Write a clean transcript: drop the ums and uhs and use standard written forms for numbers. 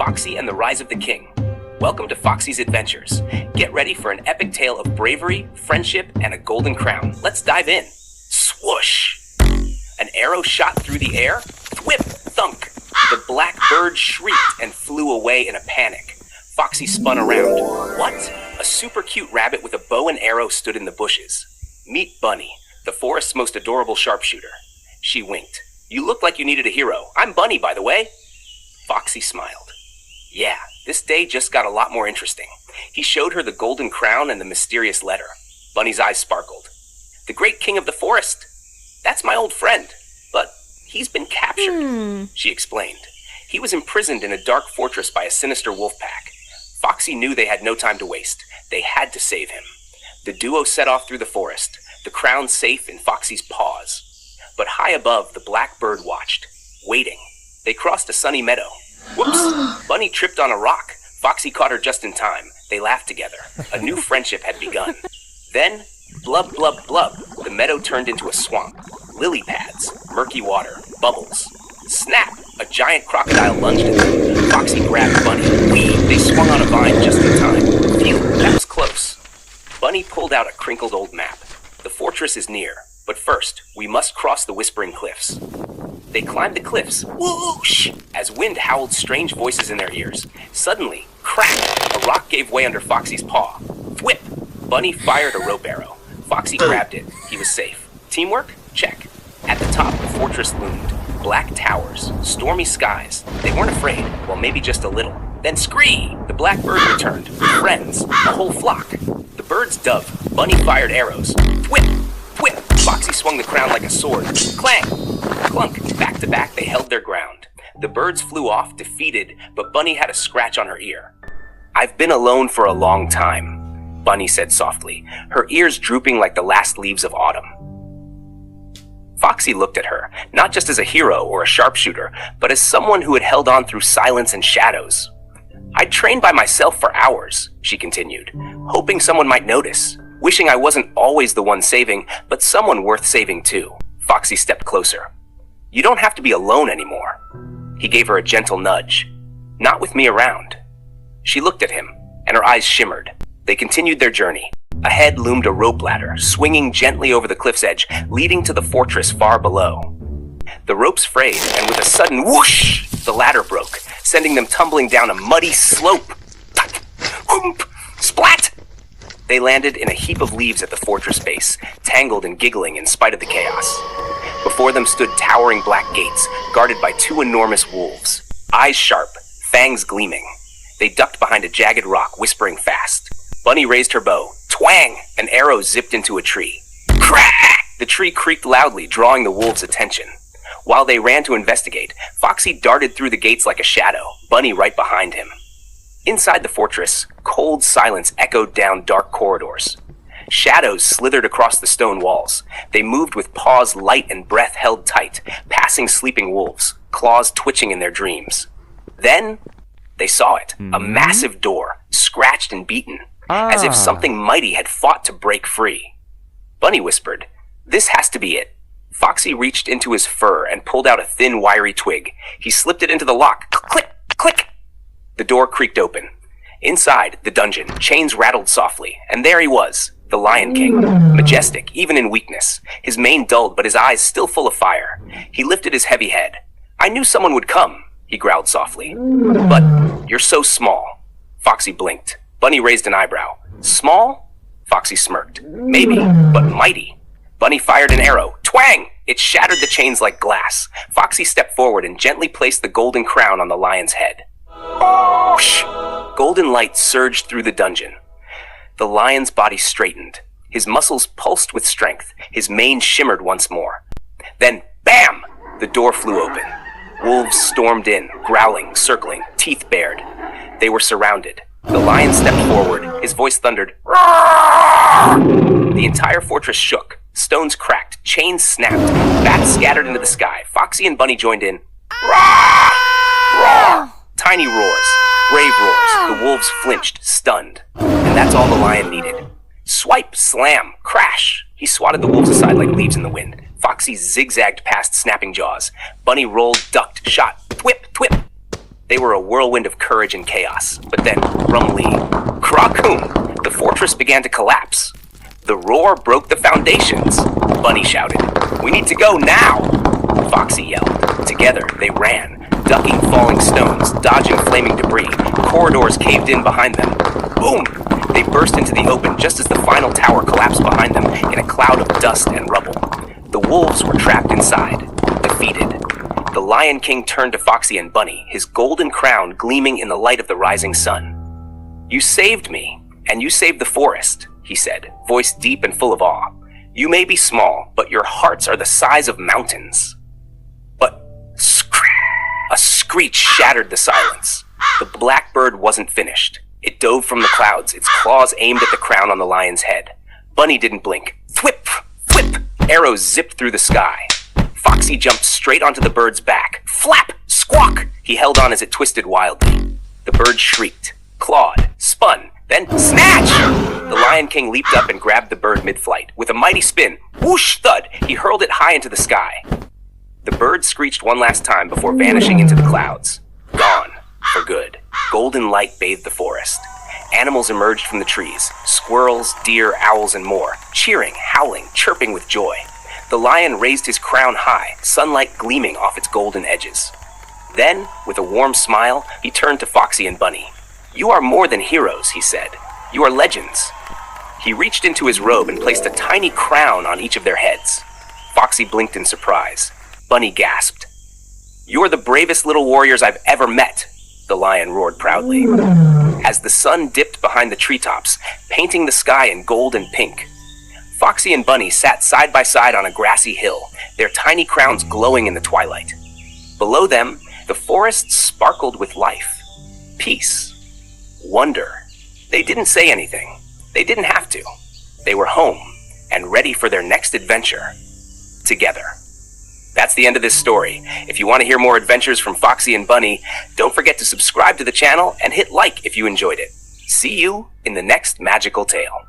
Foxie and the Rise of the King. Welcome to Foxie's Adventures. Get ready for an epic tale of bravery, friendship, and a golden crown. Let's dive in. Swoosh! An arrow shot through the air. Thwip! Thunk! The black bird shrieked and flew away in a panic. Foxie spun around. What? A super cute rabbit with a bow and arrow stood in the bushes. Meet Bunnie, the forest's most adorable sharpshooter. She winked. You look like you needed a hero. I'm Bunnie, by the way. Foxie smiled. Yeah, this day just got a lot more interesting. He showed her the golden crown and the mysterious letter. Bunnie's eyes sparkled. The great king of the forest. That's my old friend, but he's been captured, she explained. He was imprisoned in a dark fortress by a sinister wolf pack. Foxie knew they had no time to waste. They had to save him. The duo set off through the forest, the crown safe in Foxie's paws. But high above, the black bird watched, waiting. They crossed a sunny meadow. Whoops! Bunnie tripped on a rock. Foxie caught her just in time. They laughed together. A new friendship had begun. Then, blub, blub, blub, the meadow turned into a swamp. Lily pads, murky water, bubbles. Snap! A giant crocodile lunged at them. Foxie grabbed Bunnie. Whee! They swung on a vine just in time. Phew, that was close. Bunnie pulled out a crinkled old map. The fortress is near, but first, we must cross the Whispering Cliffs. They climbed the cliffs, whoosh, as wind howled strange voices in their ears. Suddenly, crack! A rock gave way under Foxie's paw. Whip! Bunnie fired a rope arrow. Foxie grabbed it. He was safe. Teamwork? Check. At the top, the fortress loomed. Black towers, stormy skies. They weren't afraid, well, maybe just a little. Then scree! The black bird returned, with friends, a whole flock. The birds dove. Bunnie fired arrows. Whip! Whip! Foxie swung the crown like a sword. Clang! Clunk! Back to back, they held their ground. The birds flew off, defeated, but Bunnie had a scratch on her ear. I've been alone for a long time, Bunnie said softly, her ears drooping like the last leaves of autumn. Foxie looked at her, not just as a hero or a sharpshooter, but as someone who had held on through silence and shadows. I'd trained by myself for hours, she continued, hoping someone might notice, wishing I wasn't always the one saving, but someone worth saving too. Foxie stepped closer. You don't have to be alone anymore. He gave her a gentle nudge. Not with me around. She looked at him, and her eyes shimmered. They continued their journey. Ahead loomed a rope ladder, swinging gently over the cliff's edge, leading to the fortress far below. The ropes frayed, and with a sudden whoosh, the ladder broke, sending them tumbling down a muddy slope. Whoomp! Splat! They landed in a heap of leaves at the fortress base, tangled and giggling in spite of the chaos. Before them stood towering black gates, guarded by two enormous wolves, eyes sharp, fangs gleaming. They ducked behind a jagged rock, whispering fast. Bunnie raised her bow. Twang! An arrow zipped into a tree. Crack! The tree creaked loudly, drawing the wolves' attention. While they ran to investigate, Foxie darted through the gates like a shadow, Bunnie right behind him. Inside the fortress, cold silence echoed down dark corridors. Shadows slithered across the stone walls. They moved with paws light and breath held tight, passing sleeping wolves, claws twitching in their dreams. Then, they saw it, a massive door, scratched and beaten, as if something mighty had fought to break free. Bunnie whispered, "This has to be it." Foxie reached into his fur and pulled out a thin, wiry twig. He slipped it into the lock. Click! Click! The door creaked open. Inside, the dungeon, chains rattled softly, and there he was, the Lion King, majestic, even in weakness, his mane dulled but his eyes still full of fire. He lifted his heavy head. "I knew someone would come," he growled softly. "But you're so small." Foxie blinked. Bunnie raised an eyebrow. "Small?" Foxie smirked. "Maybe, but mighty." Bunnie fired an arrow. Twang! It shattered the chains like glass. Foxie stepped forward and gently placed the golden crown on the lion's head. Whoosh! Golden light surged through the dungeon. The lion's body straightened. His muscles pulsed with strength. His mane shimmered once more. Then, bam! The door flew open. Wolves stormed in, growling, circling, teeth bared. They were surrounded. The lion stepped forward. His voice thundered. Roar! The entire fortress shook. Stones cracked. Chains snapped. Bats scattered into the sky. Foxie and Bunnie joined in. Roar! Roar! Tiny roars. Brave roars. The wolves flinched, stunned. And that's all the lion needed. Swipe, slam, crash. He swatted the wolves aside like leaves in the wind. Foxie zigzagged past snapping jaws. Bunnie rolled, ducked, shot. Thwip, thwip. They were a whirlwind of courage and chaos. But then, rumly, Krakum! The fortress began to collapse. The roar broke the foundations. Bunnie shouted, "We need to go now!" Foxie yelled. Together, they ran, ducking falling stones, dodging flaming debris. Corridors caved in behind them. Boom! They burst into the open just as the final tower collapsed behind them in a cloud of dust and rubble. The wolves were trapped inside, defeated. The Lion King turned to Foxie and Bunnie, his golden crown gleaming in the light of the rising sun. "You saved me, and you saved the forest," he said, voice deep and full of awe. "You may be small, but your hearts are the size of mountains." But a screech shattered the silence. The blackbird wasn't finished. It dove from the clouds, its claws aimed at the crown on the lion's head. Bunnie didn't blink. Thwip! Thwip! Arrows zipped through the sky. Foxie jumped straight onto the bird's back. Flap! Squawk! He held on as it twisted wildly. The bird shrieked, clawed, spun, then snatch! The Lion King leaped up and grabbed the bird mid-flight. With a mighty spin, whoosh thud, he hurled it high into the sky. The bird screeched one last time before vanishing into the clouds. Gone. For good. Golden light bathed the forest. Animals emerged from the trees. Squirrels, deer, owls, and more. Cheering, howling, chirping with joy. The lion raised his crown high, sunlight gleaming off its golden edges. Then, with a warm smile, he turned to Foxie and Bunnie. "You are more than heroes," he said. "You are legends." He reached into his robe and placed a tiny crown on each of their heads. Foxie blinked in surprise. Bunnie gasped. "You're the bravest little warriors I've ever met," the lion roared proudly. As the sun dipped behind the treetops, painting the sky in gold and pink, Foxie and Bunnie sat side by side on a grassy hill, their tiny crowns glowing in the twilight. Below them, the forest sparkled with life, peace, wonder. They didn't say anything. They didn't have to. They were home and ready for their next adventure together. That's the end of this story. If you want to hear more adventures from Foxie and Bunnie, don't forget to subscribe to the channel and hit like if you enjoyed it. See you in the next magical tale.